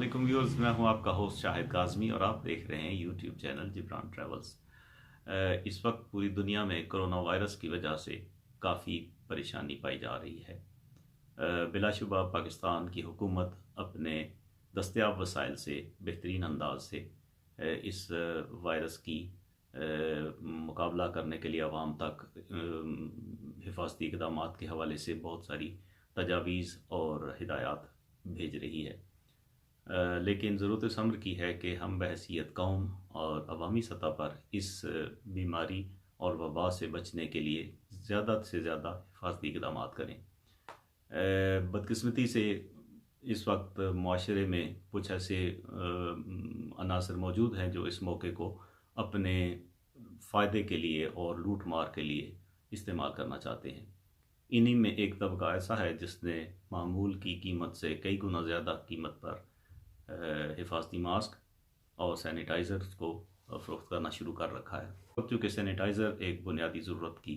वालेकुम व्यूअर्स, मैं हूं आपका होस्ट शाहिद काज़मी और आप देख रहे हैं यूट्यूब चैनल जिब्रान ट्रैवल्स। इस वक्त पूरी दुनिया में कोरोना वायरस की वजह से काफ़ी परेशानी पाई जा रही है। बिलाशुबा पाकिस्तान की हुकूमत अपने दस्तयाब वसाइल से बेहतरीन अंदाज से इस वायरस की मुकाबला करने के लिए आवाम तक हिफाजती इक़दामात के हवाले से बहुत सारी तजावीज़ और हिदायत भेज रही है। लेकिन ज़रूरत इस अम्र की है कि हम बहैसियत कौम और अवामी सतह पर इस बीमारी और वबा से बचने के लिए ज़्यादा से ज़्यादा हिफाजती इक़दामात करें। बदकिस्मती से इस वक्त मुआशरे में कुछ ऐसे अनासर मौजूद हैं जो इस मौके को अपने फ़ायदे के लिए और लूट मार के लिए इस्तेमाल करना चाहते हैं। इन्हीं में एक तबका ऐसा है जिसने मामूल की कीमत से कई गुना ज़्यादा कीमत पर हिफाजती मास्क और सैनिटाइज़र्स को फ़रोख्त करना शुरू कर रखा है। अब चूँकि सैनिटाइज़र एक बुनियादी ज़रूरत की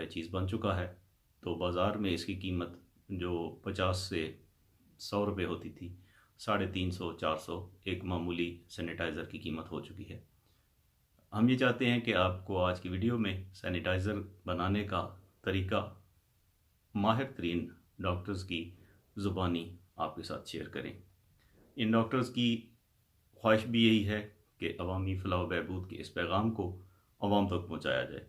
चीज़ बन चुका है तो बाज़ार में इसकी कीमत जो 50 से 100 रुपये होती थी 350-400 एक मामूली सैनिटाइज़र की कीमत हो चुकी है। हम ये चाहते हैं कि आपको आज की वीडियो में सैनिटाइज़र बनाने का तरीका माहिर तरीन डॉक्टर्स की ज़ुबानी आपके साथ शेयर करें। इन डॉक्टर्स की ख्वाहिश भी यही है कि अवामी फलाह बहबूद के इस पैगाम को अवाम तक पहुँचाया जाए।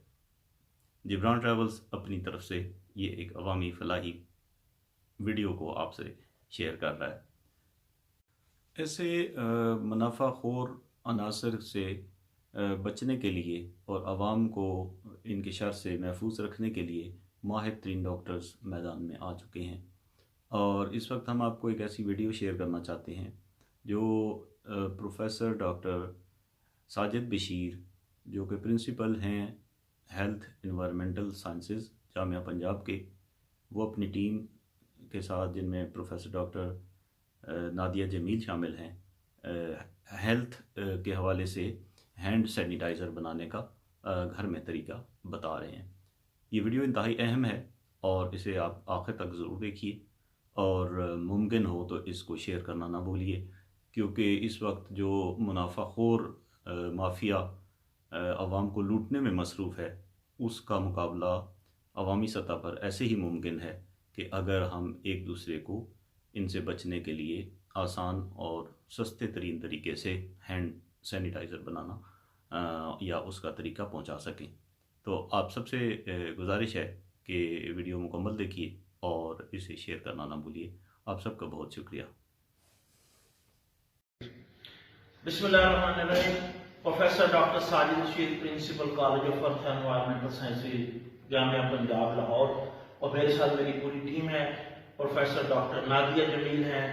जिब्रान ट्रैवल्स अपनी तरफ से ये एक अवामी फलाही वीडियो को आपसे शेयर कर रहा है। ऐसे मुनाफाखोर अनासर से बचने के लिए और आवाम को इनके शर से महफूज रखने के लिए माहिर तरीन डॉक्टर्स मैदान में आ चुके हैं और इस वक्त हम आपको एक ऐसी वीडियो शेयर करना चाहते हैं जो प्रोफेसर डॉक्टर साजिद बशीर जो कि प्रिंसिपल हैं health environmental sciences Jamia Punjab के, वो अपनी टीम के साथ जिनमें प्रोफेसर डॉक्टर नादिया जमील शामिल हैं, हेल्थ के हवाले से हैंड सैनिटाइज़र बनाने का घर में तरीका बता रहे हैं। ये वीडियो इंतहाई अहम है और इसे आप आखिर तक ज़रूर देखिए और मुमकिन हो तो इसको शेयर करना ना भूलिए, क्योंकि इस वक्त जो मुनाफाखोर माफिया आवाम को लूटने में मसरूफ़ है उसका मुकाबला अवामी सतह पर ऐसे ही मुमकिन है कि अगर हम एक दूसरे को इनसे बचने के लिए आसान और सस्ते तरीन तरीके से हैंड सैनिटाइज़र बनाना या उसका तरीका पहुंचा सकें। तो आप सबसे गुजारिश है कि वीडियो मुकम्मल देखिए और इसे शेयर करना ना भूलिए। आप सबका बहुत शुक्रिया। बिस्मिल्लाहिर्रहमानिर्रहीम। Professor doctor Sajid Bashir, principal college of earth environmental sciences Jamia Punjab Lahore, और मेरे साथ मेरी पूरी टीम है। प्रोफेसर डॉक्टर नादिया जमील हैं,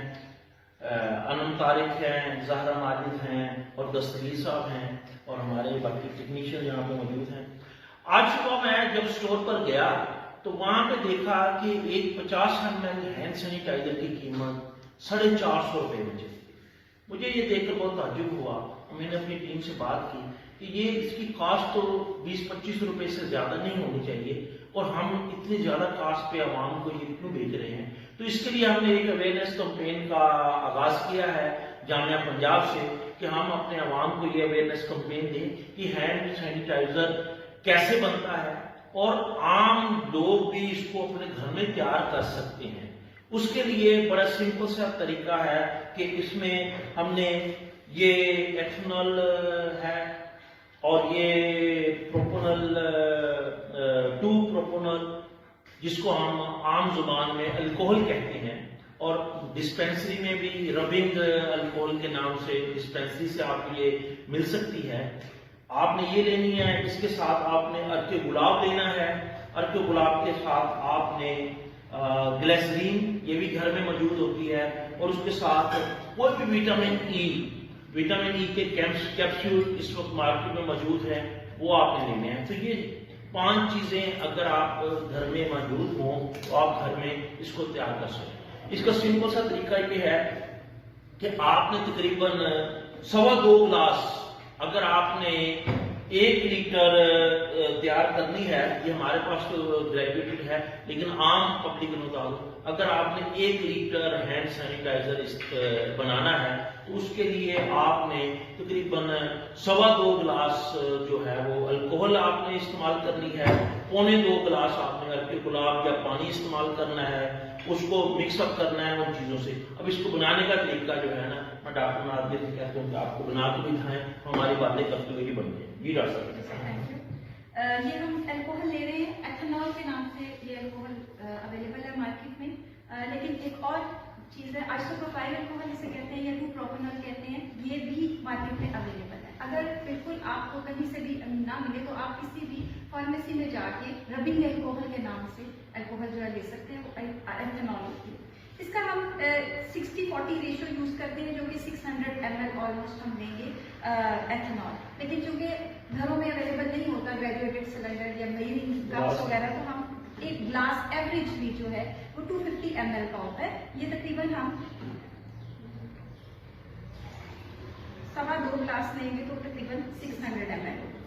अनम तारिक हैं, जहरा माजिद हैं और दस्तगीर साहब हैं और हमारे बाकी टेक्नीशियन यहाँ पे मौजूद हैं। आज सुबह मैं जब स्टोर पर गया तो वहां पे देखा कि एक 50 ml हैंड सैनिटाइजर की कीमत 450 रुपये में चलती। मुझे ये देखकर बहुत ताज्जुब हुआ। मैंने अपनी टीम से बात की कि ये इसकी कास्ट तो 20-25 रुपए से ज्यादा नहीं होनी चाहिए और हम इतनी ज्यादा कास्ट पे आवाम को ये क्यों बेच रहे हैं। तो इसके लिए हमने एक अवेयरनेस कैंपेन का आगाज किया है जामिया पंजाब से कि हम अपने आवाम को ये अवेयरनेस कैंपेन दें कि हैंड सैनिटाइजर कैसे बनता है और आम लोग भी इसको अपने घर में तैयार कर सकते हैं। उसके लिए बड़ा सिंपल सा तरीका है कि इसमें हमने ये एथेनॉल है और ये प्रोपोनल 2 प्रोपोनल जिसको हम आम जुबान में अल्कोहल कहते हैं और डिस्पेंसरी में भी रबिंग अल्कोहल के नाम से डिस्पेंसरी से आप ये मिल सकती है। आपने ये लेनी है। इसके साथ आपने अर्क गुलाब लेना है। अर्क गुलाब के साथ आपने ग्लिसरीन, ये भी घर में मौजूद होती है, और उसके साथ कोई भी विटामिन ई के कैप्सूल इस वक्त मार्केट में मौजूद है, वो आपने लेने हैं। तो ये 5 चीजें अगर आप घर में मौजूद हों तो आप घर में इसको तैयार कर सकते। इसका सिंपल सा तरीका ये है कि आपने तकरीबन 2.25 गिलास, अगर आपने 1 لیٹر تیار کرنی ہے، یہ ہمارے پاس تو گریجویٹڈ ہے، لیکن عام پبلک کے مطابق اگر آپ نے 1 لیٹر ہینڈ سینیٹائزر بنانا ہے تو اس کے لیے آپ نے تقریباً 2.25 گلاس جو ہے وہ الکوہل آپ نے استعمال کرنی ہے، 2.25 گلاس آپ نے ارکے گلاب یا پانی استعمال کرنا ہے، اس کو مکس اپ کرنا ہے ان چیزوں سے۔ اب اس کو بنانے کا طریقہ جو ہے نا، میں ڈاکٹر نادیہ سے کہتا ہوں کہ آپ کو بنا کے بھی دکھائیں، ہماری باتیں کرتے ہوئے ہی بنتے ہیں۔ جی ڈاکٹر صاحب، یہ ہم الکوہل لے رہے ہیں، ایتھنول کے نام سے یہ الکوہل اویلیبل ہے مارکیٹ میں، لیکن ایک اور چیز ہے آئسوپروپائل الکوہل جسے کہتے ہیں یا 2-پروپینول کہتے ہیں، یہ بھی مارکیٹ میں اویلیبل ہے۔ اگر بالکل آپ کو کہیں سے بھی نہ ملے تو آپ کسی بھی فارمیسی میں جا کے ربنگ الکوہل کے نام سے الکوہل جو ہے لے سکتے ہیں، وہ ایتھنول ہوتی ہے۔ اس کا ہم 60-40 ریشو یوز کرتے ہیں، جو کہ 600 ml آلموسٹ ہم دیں گے ایتھنول، لیکن چونکہ گھروں میں اویلیبل نہیں ہوتا گریجویٹڈ سلنڈر یا میری کپس وغیرہ، تو ہم ایک گلاس ایوریجلی جو ہے وہ 250 ml کا ہوتا ہے، یہ تقریباً ہم 2.25 گلاس لیں گے تو تقریباً 600 ml ہوگا۔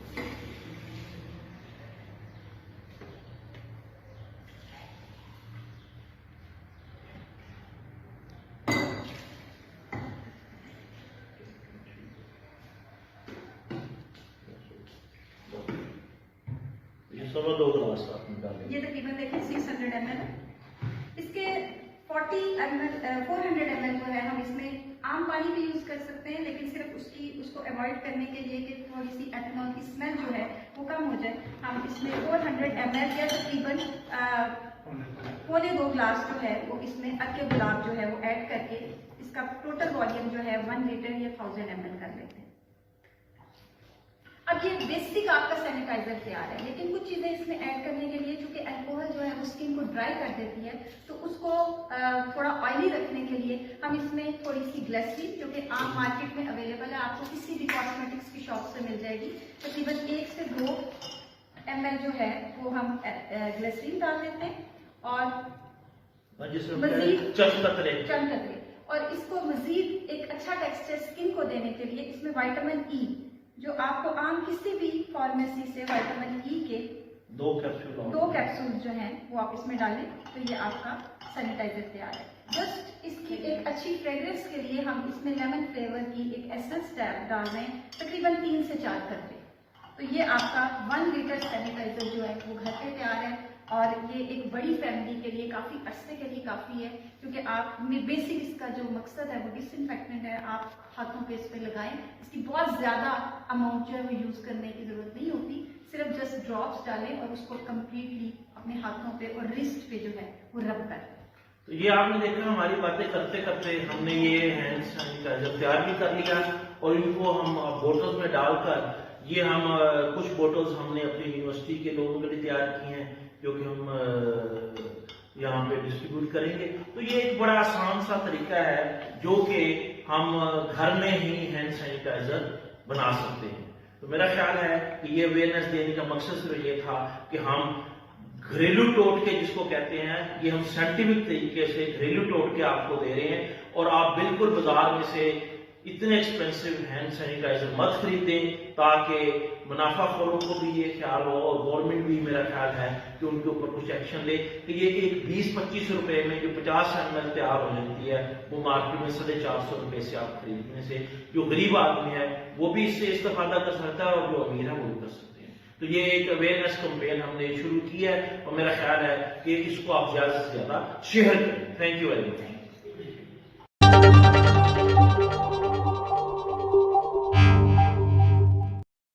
یہ 2.25 گلاس آپ نے ڈالے، یہ تقریباً دیکھیں 600 ml ہے۔ اس کے 400 ml جو ہے ہم اس میں عام پانی بھی یوز کر سکتے ہیں، لیکن صرف اس کو اوائڈ کرنے کے لیے کہ تھوڑی سی ایتھنول کی اسمیل جو ہے وہ کم ہو جائے، ہم اس میں 400 ml یا تقریباً 2.25 گلاس جو ہے وہ اس میں ارکے گلاب جو ہے وہ ایڈ کر کے اس کا ٹوٹل والیوم جو ہے 1 لیٹر یا 1000 ml کر لیتے ہیں۔ اب یہ بیسک آپ کا سینیٹائزر تیار ہے، لیکن کچھ چیزیں اس میں ایڈ کرنے کے لیے، چونکہ الکوہل جو ہے وہ اسکن کو ڈرائی کر دیتی ہے، تو اس کو تھوڑا آئلی رکھنے کے لیے ہم اس میں تھوڑی سی گلیسرین، جو کہ عام مارکیٹ میں اویلیبل ہے، آپ کو کسی بھی کاسمیٹکس کی شاپ سے مل جائے گی، تقریباً 1 سے 2 ml جو ہے وہ ہم گلیسرین ڈال دیتے ہیں، اور مزید چند قطرے، اور اس کو مزید ایک اچھا ٹیکسچر اسکن کو دینے کے لیے اس میں وائٹامن ای، جو آپ کو عام کسی بھی فارمیسی سے وائٹامن ای کے 2 کیپسول جو ہیں وہ آپ اس میں ڈالیں، تو یہ آپ کا سینیٹائزر تیار ہے۔ جسٹ اس کی ایک اچھی فریگرنس کے لیے ہم اس میں لیمن فلیور کی ایک ایسنس ڈال رہے ہیں، تقریباً 3 سے 4 قطرے، تو یہ آپ کا 1 لیٹر سینیٹائزر جو ہے وہ گھر پہ تیار ہے، اور یہ ایک بڑی فیملی کے لیے کافی عرصے کے لیے کافی ہے، کیونکہ آپ بیسک اس کا جو مقصد ہے وہ ڈس انفیکٹنٹ ہے، آپ ہاتھوں پہ اس پہ لگائیں، اس کی بہت زیادہ اماؤنٹ جو ہے وہ یوز کرنے کی ضرورت نہیں ہوتی، صرف جسٹ ڈراپس ڈالیں اور اس کو کمپلیٹلی اپنے ہاتھوں پہ اور رسٹ پہ جو ہے وہ رب کریں۔ تو یہ آپ نے دیکھا، ہماری باتیں کرتے کرتے ہم نے یہ ہینڈ سینیٹائزر تیار بھی کر لیا، اور ان کو ہم بوٹلز میں ڈال کر، یہ ہم کچھ بوٹلز ہم نے اپنی یونیورسٹی کے لوگوں کے لیے تیار کی ہیں، جو کہ ہم یہاں پہ ڈسٹریبیوٹ کریں گے۔ تو یہ ایک بڑا آسان سا طریقہ ہے جو کہ ہم گھر میں ہی ہینڈ سینیٹائزر بنا سکتے ہیں۔ تو میرا خیال ہے کہ یہ اویئرنیس دینے کا مقصد صرف یہ تھا کہ ہم گھریلو ٹوٹکے جس کو کہتے ہیں، یہ ہم سائنٹیفک طریقے سے گھریلو ٹوٹکے آپ کو دے رہے ہیں، اور آپ بالکل بازار میں سے اتنے ایکسپینسو ہینڈ سینیٹائزر مت خریدیں، تاکہ منافع خوروں کو بھی یہ خیال ہو، اور گورنمنٹ بھی میرا خیال ہے کہ ان کے اوپر کچھ ایکشن لے، کہ یہ ایک 20-25 روپے میں جو 50 ml تیار ہو جاتی ہے، وہ مارکیٹ میں 450 روپے سے آپ خریدنے سے جو غریب آدمی ہے وہ بھی اس سے استفادہ کر سکتا ہے، اور جو امیر ہے وہ بھی کر سکتے ہیں۔ تو یہ ایک اویئرنیس کمپین ہم نے شروع کی ہے، اور میرا خیال ہے کہ اس کو آپ زیادہ سے زیادہ شیئر کریں۔ Thank you very much.